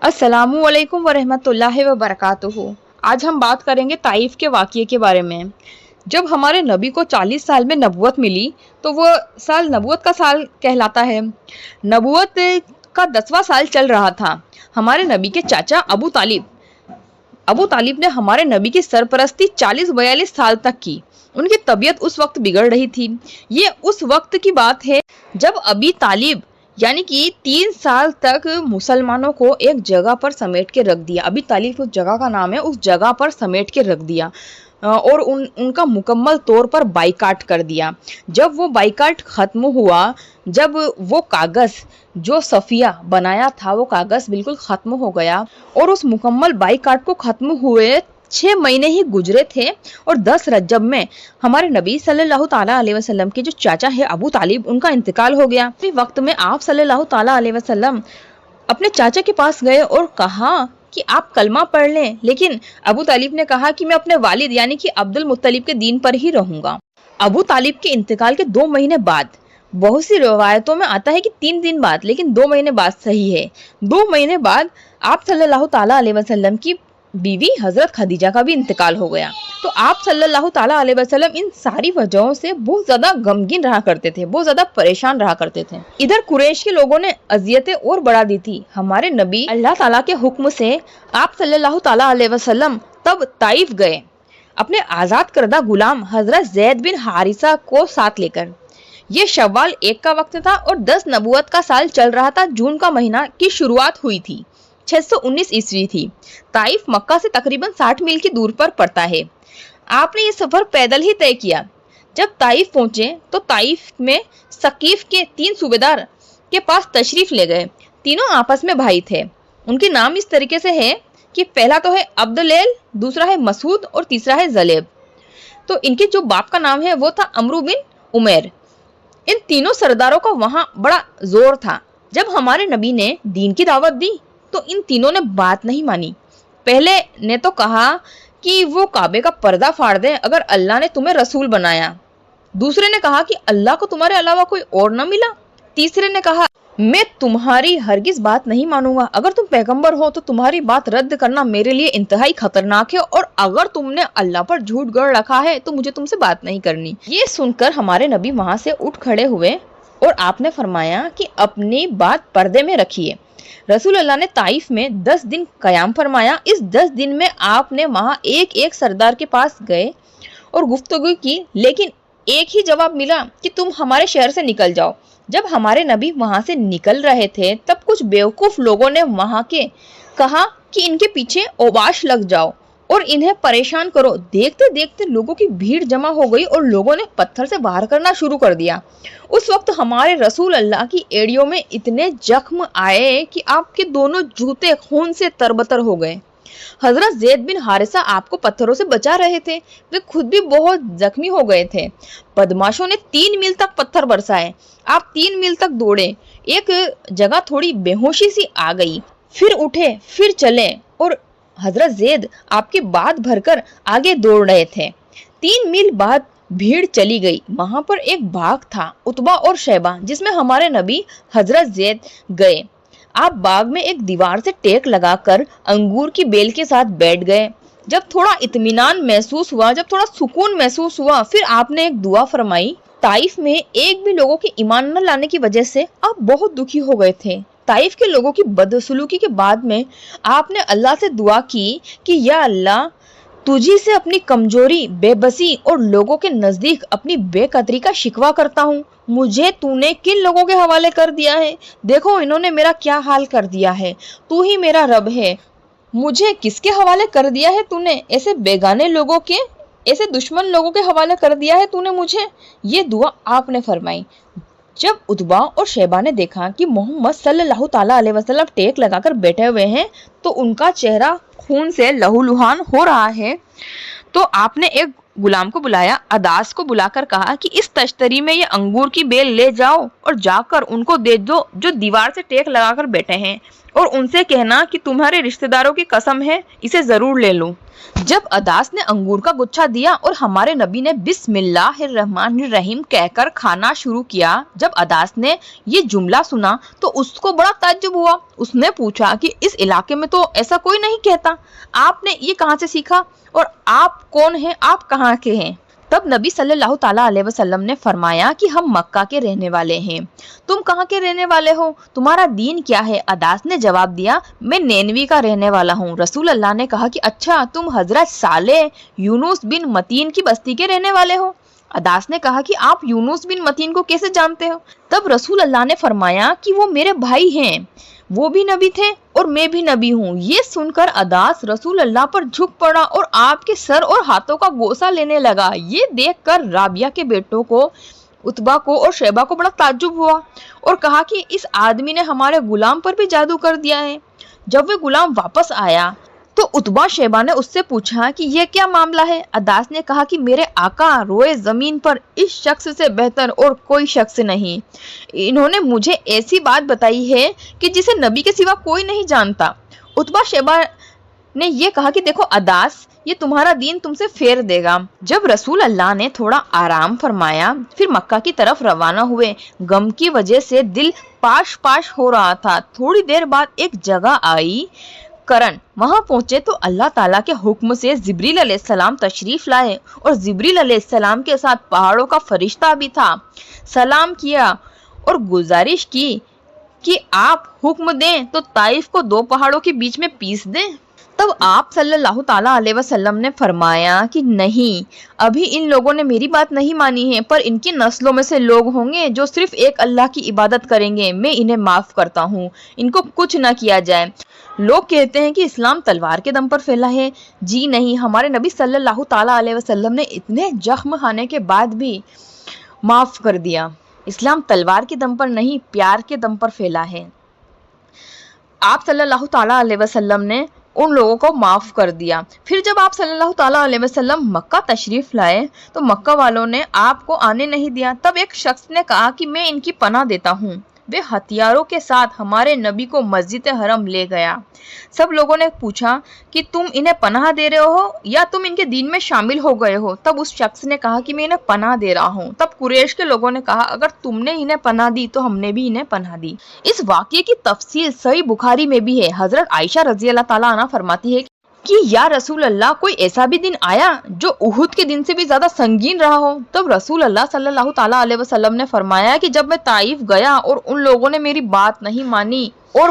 अस्सलामुअलैकुम वरहमतुल्लाहि वबरकातुहू। आज हम बात करेंगे ताइफ के वाक़ये के बारे में। जब हमारे नबी को 40 साल में नबूवत मिली तो वो साल नबूवत का साल कहलाता है। नबूवत का 10वां साल चल रहा था। हमारे नबी के चाचा अबू तालिब ने हमारे नबी की सरपरस्ती 40-42 साल तक की। उनकी तबीयत उस वक्त बिगड़ रही थी। ये उस वक्त की बात है जब अबी तालिब यानी कि 3 साल तक मुसलमानों को एक जगह पर समेट के रख दिया। अबी तालिब उस जगह का नाम है, उस जगह पर समेट के रख दिया और उनका मुकम्मल तौर पर बाइकाट कर दिया। जब वो बाइकाट ख़त्म हुआ, जब वो कागज़ जो सफ़िया बनाया था वो कागज़ बिल्कुल ख़त्म हो गया और उस मुकम्मल बाइकाट को ख़त्म हुए 6 महीने ही गुजरे थे और 10 रजब में हमारे नबी सल्लल्लाहु ताला अलैहि वसल्लम के जो चाचा है अबू तालिब, उनका इंतकाल हो गया। इसी वक्त में आप सल्लल्लाहु ताला अलैहि वसल्लम अपने चाचा के पास गए और कहा कि आप कलमा पढ़ लें, लेकिन अबू तालिब ने कहा कि मैं अपने वालिद यानी कि अब्दुल मुत्तलिब के दीन पर ही रहूंगा। अबू तालिब के इंतकाल के 2 महीने बाद, बहुत सी रिवायतों में आता है कि 3 दिन बाद, लेकिन 2 महीने बाद सही है। 2 महीने बाद आप सल्लल्लाहु ताला अलैहि वसल्लम की बीवी हजरत खदीजा का भी इंतकाल हो गया। तो आप सल्लल्लाहु ताला अलैहि वसल्लम इन सारी वजहों से बहुत ज्यादा गमगीन रहा करते थे, बहुत ज्यादा परेशान रहा करते थे। इधर कुरैश के लोगों ने अजियतें और बढ़ा दी थी। हमारे नबी अल्लाह ताला के हुक्म से आप सल्लल्लाहु ताला अलैहि वसल्लम तब ताइफ गए अपने आजाद करदा गुलाम हजरत जैद बिन हारिसा को साथ लेकर। ये शव्वाल 1 का वक्त था और 10 नबूवत का साल चल रहा था। जून का महीना की शुरुआत हुई थी। 619 ईस्वी थी। ताइफ मक्का से तकरीबन 60 मील की दूर पर पड़ता है। आपने ये सफर पैदल ही तय किया। जब ताइफ पहुंचे तो ताइफ में सकीफ के 3 सूबेदार के पास तशरीफ ले गए। तीनों आपस में भाई थे। उनके नाम इस तरीके से है कि पहला तो है अब्दुलैल, दूसरा है मसूद और तीसरा है जलेब। तो इनके जो बाप का नाम है वो था अमरू बिन उमैर। इन तीनों सरदारों का वहां बड़ा जोर था। जब हमारे नबी ने दीन की दावत दी तो इन तीनों ने बात नहीं मानी। पहले ने तो कहा कि वो काबे का पर्दा फाड़ दें अगर अल्लाह ने तुम्हें रसूल बनाया। दूसरे ने कहा कि अल्लाह को तुम्हारे अलावा कोई और न मिला। तीसरे ने कहा मैं तुम्हारी हरगिज बात नहीं मानूंगा। अगर तुम पैगंबर हो तो तुम्हारी बात रद्द करना मेरे लिए इंतहाई खतरनाक है और अगर तुमने अल्लाह पर झूठ गढ़ रखा है तो मुझे तुमसे बात नहीं करनी। ये सुनकर हमारे नबी वहां से उठ खड़े हुए और आपने फरमाया कि अपनी बात पर्दे में रखिए। रसूल अल्लाह ने ताइफ में 10 दिन कयाम फरमाया। इस 10 दिन में आपने वहां एक एक सरदार के पास गए और गुफ्तगू की, लेकिन एक ही जवाब मिला कि तुम हमारे शहर से निकल जाओ। जब हमारे नबी वहां से निकल रहे थे तब कुछ बेवकूफ लोगों ने वहां के कहा कि इनके पीछे ओबाश लग जाओ और इन्हें परेशान करो। देखते देखते लोगों की भीड़ जमा हो गई और लोगों ने पत्थर से वार करना शुरू कर दिया। उस वक्त हमारे रसूल अल्लाह की एड़ियों में इतने जख्म आए कि आपके दोनों जूते खून से तरबतर हो गए। हजरत जैद बिन हारिसा आपको पत्थरों से बचा रहे थे। वे खुद भी बहुत जख्मी हो गए थे। बदमाशों ने 3 मील तक पत्थर बरसाए। आप 3 मील तक दौड़े। एक जगह थोड़ी बेहोशी सी आ गई, फिर उठे, फिर चले और हजरत जैद आपकी बात भरकर आगे दौड़ रहे थे। 3 मील बाद भीड़ चली गई। वहां पर एक बाग था, उतबा और शैबा, जिसमें हमारे नबी हजरत जैद गए। आप बाग में एक दीवार से टेक लगाकर अंगूर की बेल के साथ बैठ गए। जब थोड़ा इत्मीनान महसूस हुआ, जब थोड़ा सुकून महसूस हुआ, फिर आपने एक दुआ फरमाई। ताइफ में एक भी लोगों के ईमान न लाने की वजह से आप बहुत दुखी हो गए थे। ताइफ के लोगों की बदसलूकी के बाद में आपने अल्लाह से दुआ की कि या अल्लाह, तुझी से अपनी कमजोरी, बेबसी और लोगों के नजदीक अपनी बेकदरी का शिकवा करता हूँ। मुझे तूने किन लोगों के हवाले कर दिया है? देखो इन्होंने मेरा क्या हाल कर दिया है। तू ही मेरा रब है। मुझे किसके हवाले कर दिया है तूने? ऐसे बेगाने लोगों के, ऐसे दुश्मन लोगों के हवाले कर दिया है तूने मुझे। ये दुआ आपने फरमाई। जब उतबा और शैबा ने देखा कि मोहम्मद सल्लल्लाहु ताला अलैहि वसल्लम टेक लगाकर बैठे हुए हैं तो उनका चेहरा खून से लहूलुहान हो रहा है, तो आपने एक गुलाम को बुलाया, अदास को बुलाकर कहा कि इस तश्तरी में ये अंगूर की बेल ले जाओ और जाकर उनको दे दो जो दीवार से टेक लगाकर बैठे हैं। اور ان سے کہنا کہ تمہارے رشتہ داروں کی قسم ہے اسے ضرور لے لوں۔ جب عداس نے انگور کا گچھا دیا اور ہمارے نبی نے بسم اللہ الرحمن الرحیم کہہ کر کھانا شروع کیا، جب عداس نے یہ جملہ سنا تو اس کو بڑا تعجب ہوا۔ اس نے پوچھا کہ اس علاقے میں تو ایسا کوئی نہیں کہتا، آپ نے یہ کہاں سے سیکھا اور آپ کون ہیں، آپ کہاں کے ہیں؟ تب نبی صلی اللہ تعالیٰ علیہ وسلم نے فرمایا کہ ہم مکہ کے رہنے والے ہیں، تم کہاں کے رہنے والے ہو، تمہارا دین کیا ہے؟ عداس نے جواب دیا، میں نینوی کا رہنے والا ہوں۔ رسول اللہ نے کہا کہ اچھا، تم حضرت صالح یونس بن متین کی بستی کے رہنے والے ہو؟ عداس نے کہا کہ آپ یونس بن متین کو کیسے جانتے ہو؟ تب رسول اللہ نے فرمایا کہ وہ میرے بھائی ہیں، وہ بھی نبی تھے اور میں بھی نبی ہوں۔ یہ سن کر عداس رسول اللہ پر جھک پڑا اور آپ کے سر اور ہاتھوں کا بوسہ لینے لگا۔ یہ دیکھ کر رابعہ کے بیٹوں کو، عتبہ کو اور شیبہ کو بڑا تعجب ہوا اور کہا کہ اس آدمی نے ہمارے غلام پر بھی جادو کر دیا ہے۔ جب وہ غلام واپس آیا تو عتبہ شیبہ نے اس سے پوچھا کہ یہ کیا معاملہ ہے؟ عداس نے کہا کہ میرے آقا روئے زمین پر اس شخص سے بہتر اور کوئی شخص نہیں، انہوں نے مجھے ایسی بات بتائی ہے کہ جسے نبی کے سوا کوئی نہیں جانتا۔ عتبہ شیبہ نے یہ کہا کہ دیکھو عداس، یہ تمہارا دین تم سے پھیر دے گا۔ جب رسول اللہ نے تھوڑا آرام فرمایا پھر مکہ کی طرف روانہ ہوئے۔ غم کی وجہ سے دل پاش پاش ہو رہا تھا۔ تھوڑی دیر بعد ایک جگہ آئی کرن، وہاں پہنچے تو اللہ تعالیٰ کے حکم سے جبریل علیہ السلام تشریف لائے اور جبریل علیہ السلام کے ساتھ پہاڑوں کا فرشتہ بھی تھا۔ سلام کیا اور گزارش کی کہ آپ حکم دیں تو طائف کو دو پہاڑوں کے بیچ میں پیس دیں۔ تب آپ صلی اللہ تعالیٰ علیہ وسلم نے فرمایا کہ نہیں، ابھی ان لوگوں نے میری بات نہیں مانی ہے، پر ان کی نسلوں میں سے لوگ ہوں گے جو صرف ایک اللہ کی عبادت کریں گے، میں انہیں معاف کرتا ہوں، ان کو کچھ نہ کیا جائے۔ لوگ کہتے ہیں کہ اسلام تلوار کے دم پر پھیلا ہے، جی نہیں، ہمارے نبی صلی اللہ تعالیٰ علیہ وسلم نے اتنے زخم کھانے کے بعد بھی معاف کر دیا۔ اسلام تلوار کے دم پر نہیں، پیار کے دم پر پھیلا ہے۔ آپ صلی اللہ تعالیٰ علیہ وسلم نے ان لوگوں کو معاف کر دیا۔ پھر جب آپ صلی اللہ تعالیٰ علیہ وسلم مکہ تشریف لائے تو مکہ والوں نے آپ کو آنے نہیں دیا۔ تب ایک شخص نے کہا کہ میں ان کی پناہ دیتا ہوں۔ وہ ہتھیاروں کے ساتھ ہمارے نبی کو مسجد حرم لے گیا۔ سب لوگوں نے پوچھا کہ تم انہیں پناہ دے رہے ہو یا تم ان کے دین میں شامل ہو گئے ہو؟ تب اس شخص نے کہا کہ میں انہیں پناہ دے رہا ہوں۔ تب قریش کے لوگوں نے کہا اگر تم نے انہیں پناہ دی تو ہم نے بھی انہیں پناہ دی۔ اس واقعے کی تفصیل صحیح بخاری میں بھی ہے۔ حضرت عائشہ رضی اللہ تعالیٰ عنہ فرماتی ہے کہ یا رسول اللہ، کوئی ایسا بھی دن آیا جو احد کے دن سے بھی زیادہ سنگین رہا ہو؟ تب رسول اللہ صلی اللہ تعالیٰ علیہ وسلم نے فرمایا کہ جب میں طائف گیا اور ان لوگوں نے میری بات نہیں مانی اور